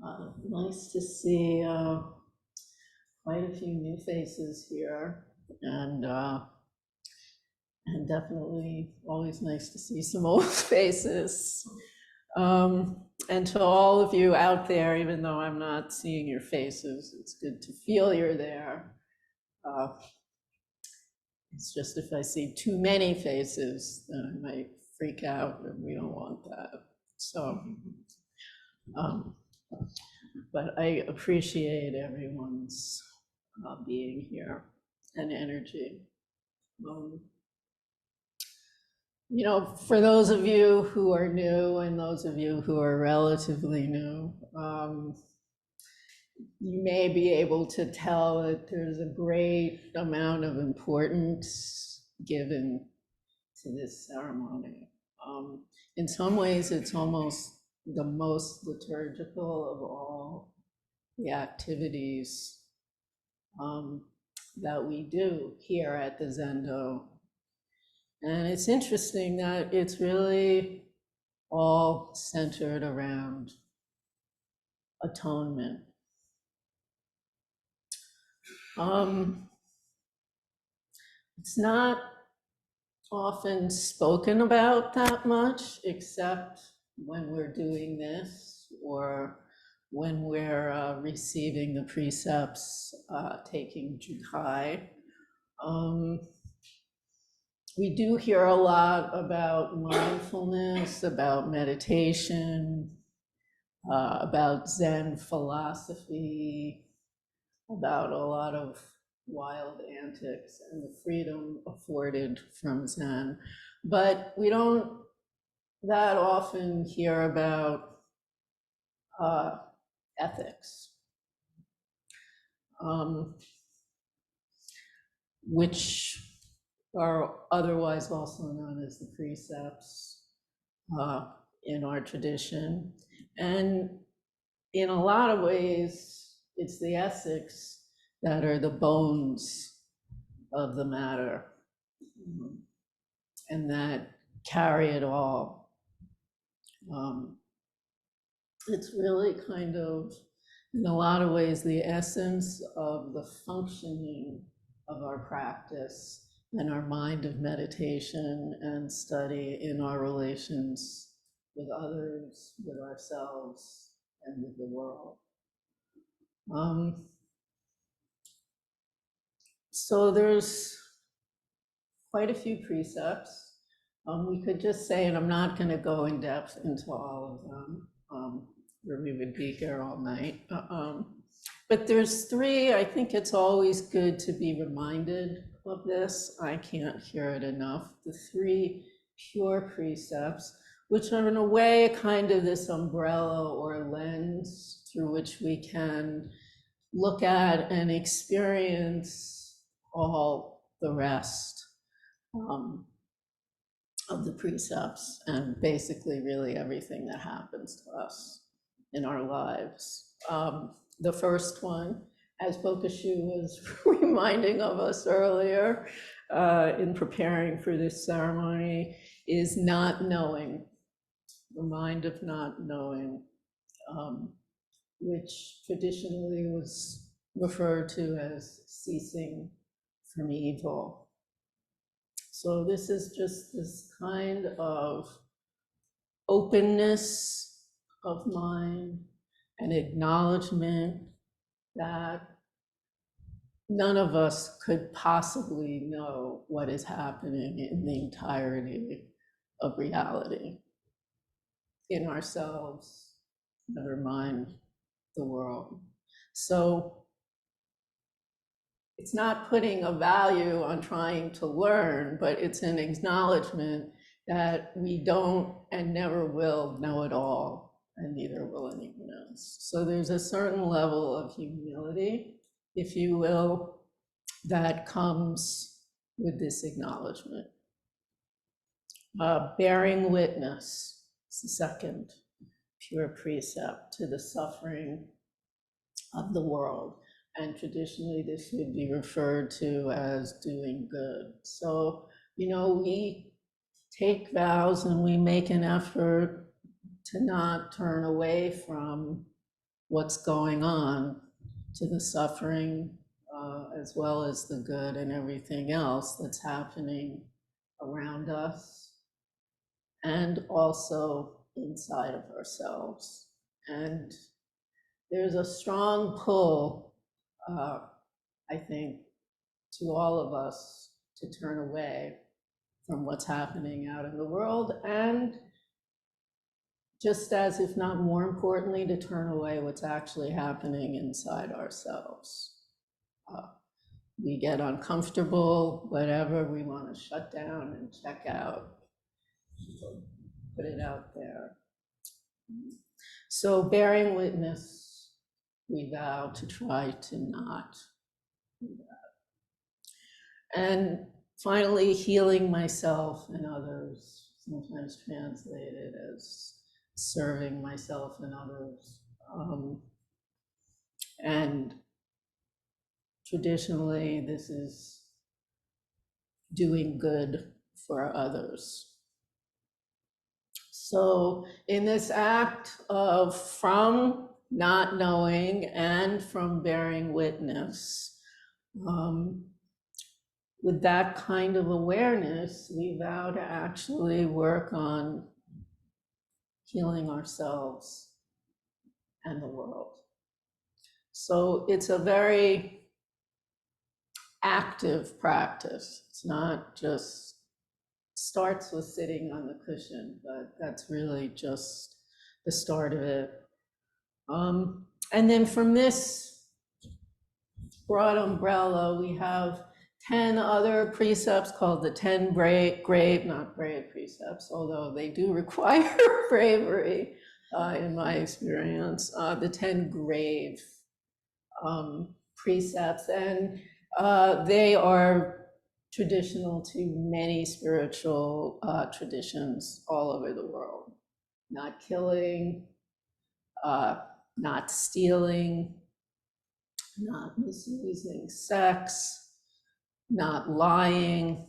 Nice to see quite a few new faces here, and definitely always nice to see some old faces. And to all of you out there, even though I'm not seeing your faces, it's good to feel you're there. It's just if I see too many faces, then I might freak out, and we don't want that. So, but I appreciate everyone's being here and energy. You know, for those of you who are new and those of you who are relatively new, you may be able to tell that there's a great amount of importance given to this ceremony. In some ways, it's almost the most liturgical of all the activities that we do here at the Zendo. And it's interesting that it's really all centered around atonement. It's not often spoken about that much, except when we're doing this or when we're receiving the precepts, taking Jukai. We do hear a lot about mindfulness, about meditation, about Zen philosophy, about a lot of wild antics and the freedom afforded from Zen. But we don't that often hear about ethics, which are otherwise also known as the precepts in our tradition. And in a lot of ways, it's the ethics that are the bones of the matter and that carry it all. It's really kind of, in a lot of ways, the essence of the functioning of our practice and our mind of meditation and study in our relations with others, with ourselves, and with the world. So there's quite a few precepts. We could just say, and I'm not going to go in depth into all of them, or we would be here all night. But there's three. I think it's always good to be reminded of this. I can't hear it enough. The three pure precepts, which are in a way kind of this umbrella or lens through which we can look at and experience all the rest of the precepts and basically really everything that happens to us in our lives. The first one, as Bokashu was reminding of us earlier in preparing for this ceremony, is not knowing, the mind of not knowing, which traditionally was referred to as ceasing from evil. So this is just this kind of openness of mind and acknowledgement that none of us could possibly know what is happening in the entirety of reality, in ourselves, never mind the world. So it's not putting a value on trying to learn, but it's an acknowledgement that we don't and never will know it all, and neither will anyone else. So there's a certain level of humility, if you will, that comes with this acknowledgement. Bearing witness is the second pure precept to the suffering of the world. And traditionally, this would be referred to as doing good. So, you know, we take vows and we make an effort to not turn away from what's going on, to the suffering, as well as the good and everything else that's happening around us, and also inside of ourselves. And there's a strong pull, I think, to all of us to turn away from what's happening out in the world, and just as, if not more importantly, to turn away what's actually happening inside ourselves. We get uncomfortable, whatever, we want to shut down and check out, put it out there. So bearing witness, we vow to try to not do that. And finally, healing myself and others, sometimes translated as serving myself and others. And traditionally, this is doing good for others. So in this act of from not knowing and from bearing witness, with that kind of awareness, we vow to actually work on healing ourselves and the world. So it's a very active practice. It's not just starts with sitting on the cushion, but that's really just the start of it. And then from this broad umbrella, we have 10 other precepts called the 10 grave, not brave precepts, although they do require bravery in my experience, the 10 grave precepts. And they are traditional to many spiritual traditions all over the world. Not killing, not stealing, not misusing sex, not lying,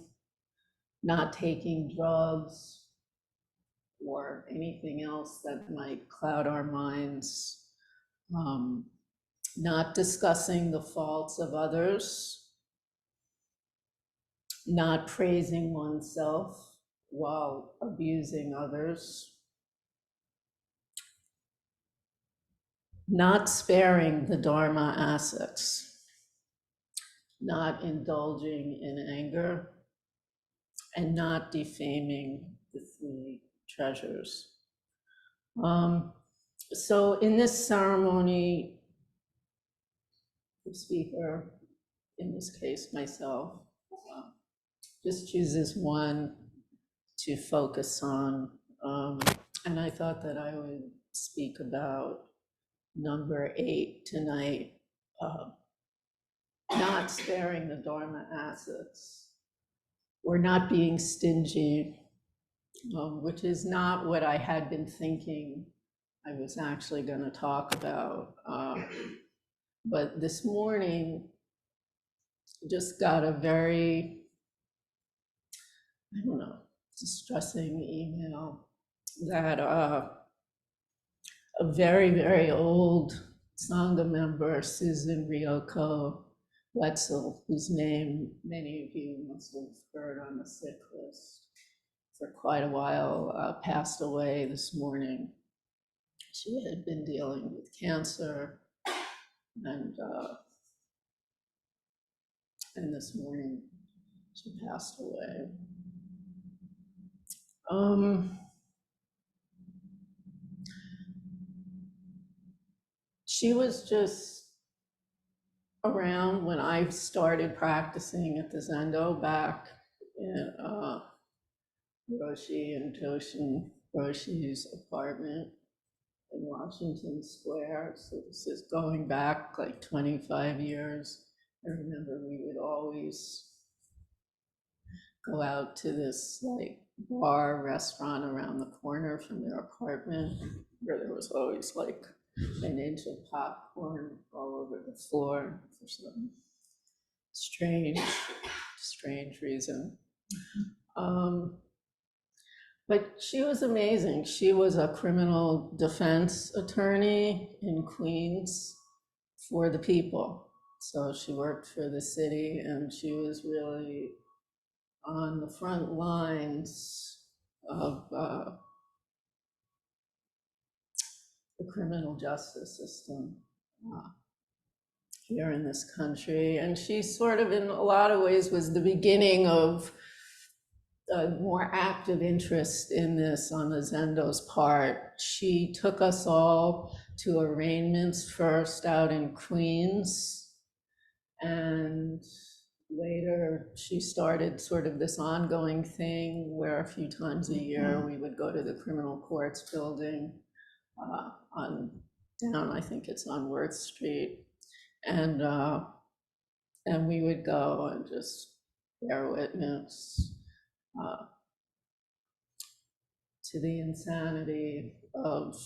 not taking drugs, or anything else that might cloud our minds, not discussing the faults of others, not praising oneself while abusing others, not sparing the Dharma assets, not indulging in anger, and not defaming the three treasures. So in this ceremony, the speaker, in this case myself, just chooses one to focus on. And I thought that I would speak about number 8 tonight, not sparing the Dharma assets, or not being stingy, which is not what I had been thinking I was actually going to talk about. But this morning, just got a very, I don't know, distressing email that a very, very old sangha member, Susan Ryoko Wetzel, whose name many of you must have heard on the sick list for quite a while, passed away this morning. She had been dealing with cancer, and this morning she passed away. She was just around when I started practicing at the Zendo back in Roshi and Toshin Roshi's apartment in Washington Square. So this is going back like 25 years. I remember we would always go out to this like bar restaurant around the corner from their apartment, where there was always like an inch of popcorn all over the floor for some strange reason. But she was amazing. She was a criminal defense attorney in Queens for the people. So she worked for the city and she was really on the front lines of the criminal justice system uh, here in this country. And she sort of, in a lot of ways, was the beginning of a more active interest in this on the Zendo's part. She took us all to arraignments first out in Queens, and later she started sort of this ongoing thing where a few times a year we would go to the criminal courts building on down, I think it's on Worth Street, and we would go and just bear witness uh, to the insanity of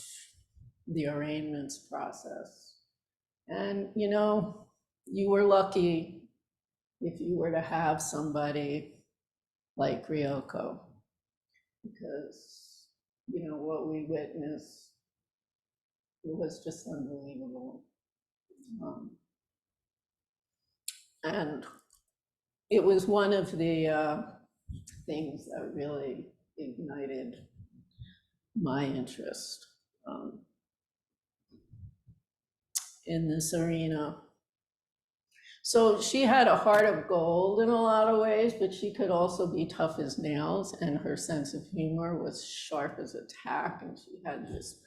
the arraignments process. And you were lucky if you were to have somebody like Ryoko, because what we witnessed was just unbelievable. And it was one of the things that really ignited my interest in this arena. So she had a heart of gold in a lot of ways, but she could also be tough as nails, and her sense of humor was sharp as a tack, and she had this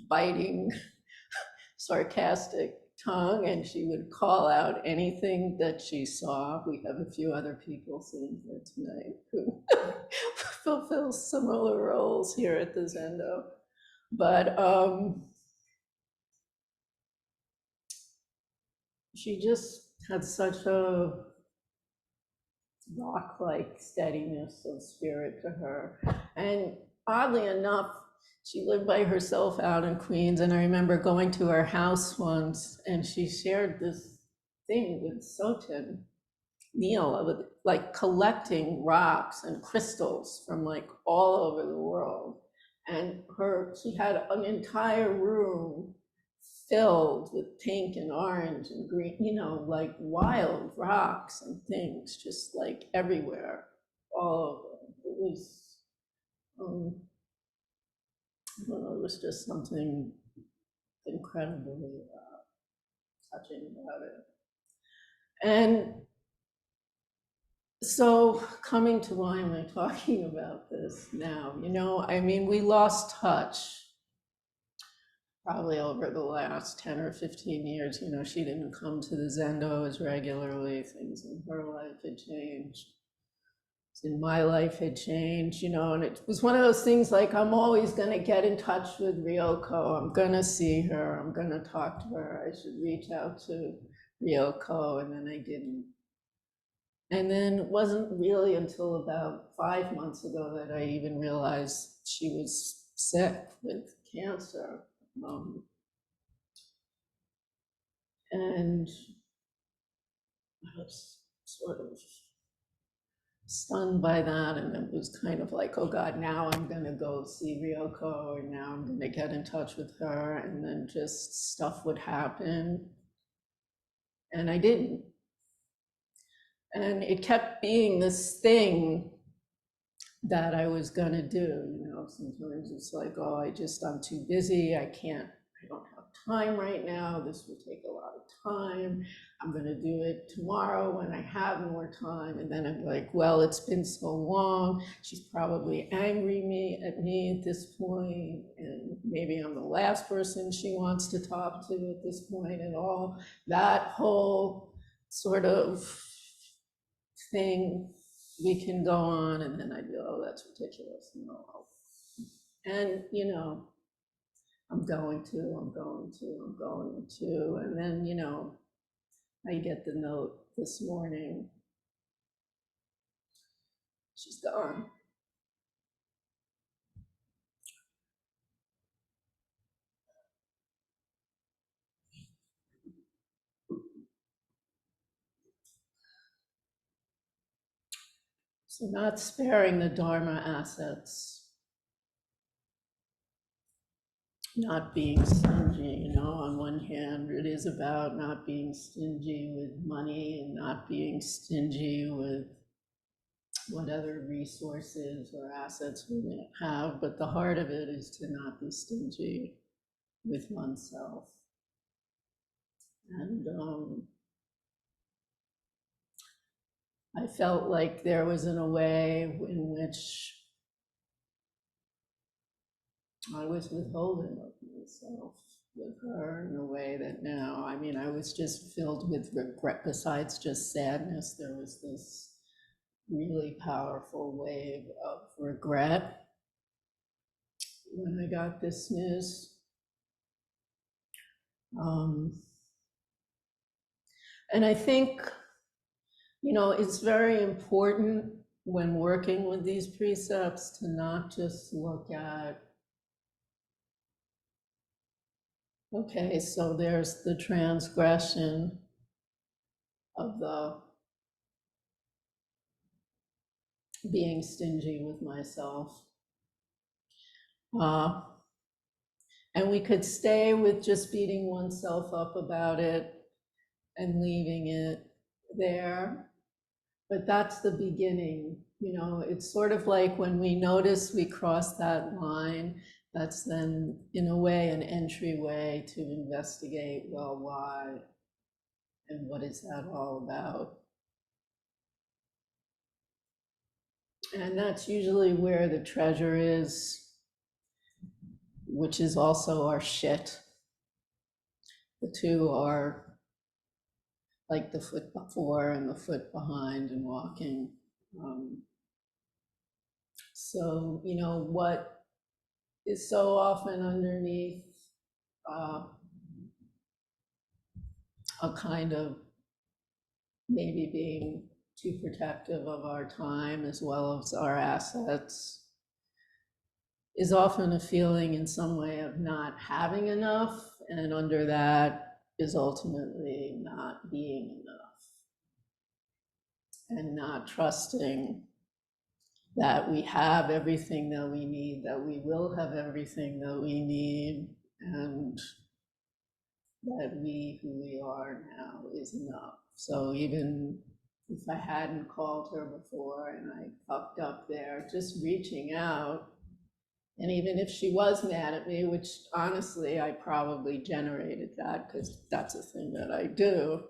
biting, sarcastic tongue, and she would call out anything that she saw. We have a few other people sitting here tonight who fulfill similar roles here at the Zendo. But she just had such a rock-like steadiness of spirit to her. And oddly enough, she lived by herself out in Queens, and I remember going to her house once, and she shared this thing with Soten Neil of like collecting rocks and crystals from like all over the world. And she had an entire room filled with pink and orange and green, like wild rocks and things, just like everywhere, all over. It was, I don't know, it was just something incredibly touching about it. And so coming to why am I talking about this now? I mean, we lost touch probably over the last 10 or 15 years. She didn't come to the Zendo as regularly. Things in her life had changed. In my life had changed, and it was one of those things like, I'm always going to get in touch with Ryoko. I'm going to see her. I'm going to talk to her. I should reach out to Ryoko. And then I didn't. And then it wasn't really until about 5 months ago that I even realized she was sick with cancer. And I was sort of stunned by that, and it was kind of like, oh God, now I'm going to go see Ryoko, and now I'm going to get in touch with her, and then just stuff would happen, and I didn't. And it kept being this thing that I was going to do. Sometimes it's like, oh, I'm too busy. I don't have time right now. This will take a lot of time. I'm going to do it tomorrow when I have more time. And then I'm like, well, it's been so long. She's probably angry at me at this point, and maybe I'm the last person she wants to talk to at this point, and all that whole sort of thing. We can go on, and then I'd be, oh, that's ridiculous. No. And, I'm going to. And then, I get the note this morning. She's gone. So not sparing the Dharma assets. not being stingy, on one hand, it is about not being stingy with money and not being stingy with what other resources or assets we may have, but the heart of it is to not be stingy with oneself. And I felt like there was in a way in which I was withholding of myself with her in a way that now, I mean, I was just filled with regret. Besides just sadness, there was this really powerful wave of regret when I got this news. And I think, it's very important when working with these precepts to not just look at, okay, so there's the transgression of the being stingy with myself. And we could stay with just beating oneself up about it and leaving it there. But that's the beginning. It's sort of like when we notice we cross that line, that's then, in a way, an entryway to investigate, well, why? And what is that all about? And that's usually where the treasure is, which is also our shit. The two are like the foot before and the foot behind and walking. So, what is so often underneath a kind of maybe being too protective of our time as well as our assets is often a feeling in some way of not having enough, and under that is ultimately not being enough and not trusting that we have everything that we need, that we will have everything that we need, and that we, who we are now, is enough. So even if I hadn't called her before and I fucked up there, just reaching out, and even if she was mad at me, which honestly I probably generated that because that's a thing that I do,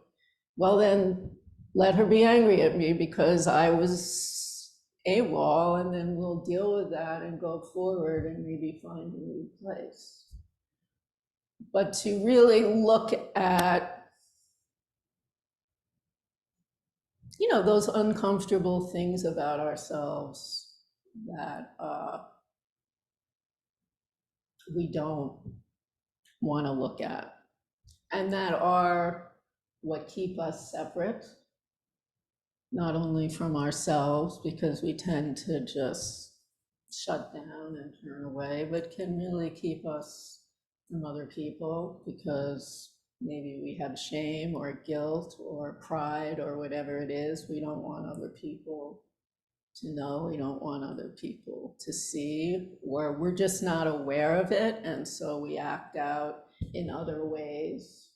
well then let her be angry at me because I was AWOL, and then we'll deal with that and go forward and maybe find a new place. But to really look at, those uncomfortable things about ourselves that we don't want to look at, and that are what keep us separate, not only from ourselves, because we tend to just shut down and turn away, but can really keep us from other people because maybe we have shame or guilt or pride or whatever it is. We don't want other people to know, we don't want other people to see, or we're just not aware of it, and so we act out in other ways.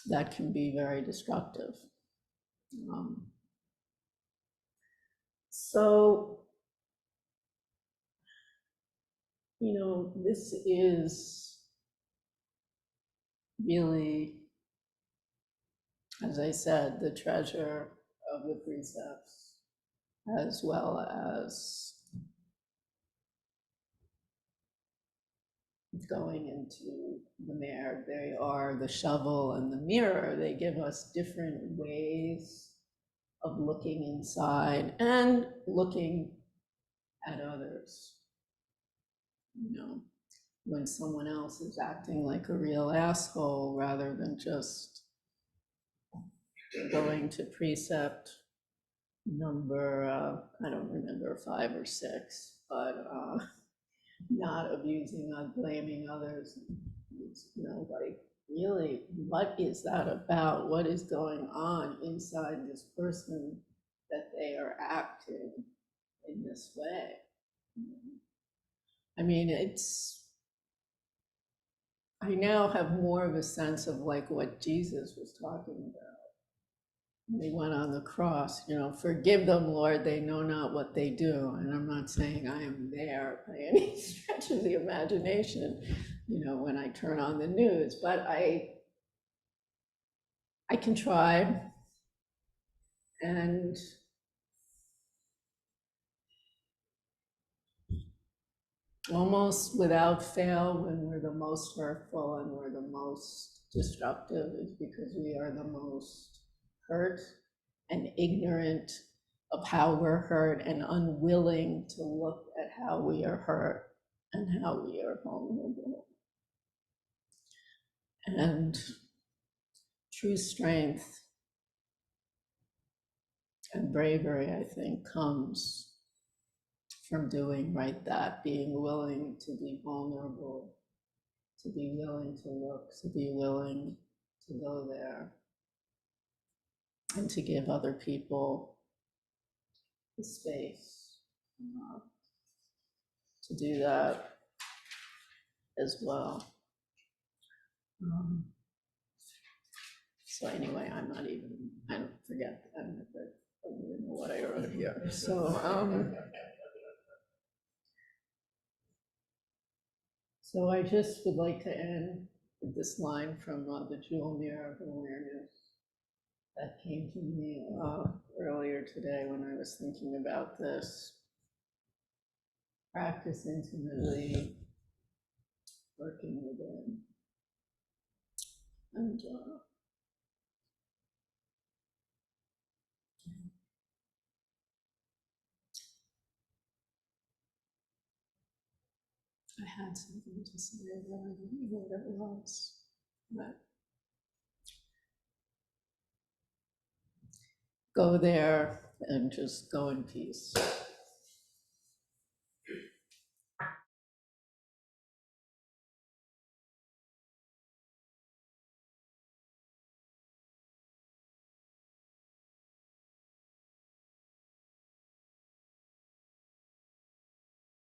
That can be very destructive. So, this is really, as I said, the treasure of the precepts, as well as going into the mirror. They are the shovel and the mirror. They give us different ways of looking inside and looking at others. When someone else is acting like a real asshole rather than just going to precept number, I don't remember, 5 or 6, but not abusing, not blaming others. Like, really, what is that about? What is going on inside this person that they are acting in this way. I mean, I now have more of a sense of like what Jesus was talking about. When he went on the cross, forgive them, Lord, they know not what they do. And I'm not saying I am there by any stretch of the imagination, when I turn on the news, but I can try. And almost without fail, when we're the most hurtful and we're the most destructive, is because we are the most hurt and ignorant of how we're hurt and unwilling to look at how we are hurt and how we are vulnerable. And true strength and bravery, I think, comes from doing right that, being willing to be vulnerable, to be willing to look, to be willing to go there, and to give other people the space to do that as well. So anyway, I don't forget, I don't even know what I wrote here. So I just would like to end with this line from the Jewel Mirror of Awareness that came to me earlier today when I was thinking about this. Practice intimately, working within. And I had something to say, but I don't know what it was. But go there and just go in peace.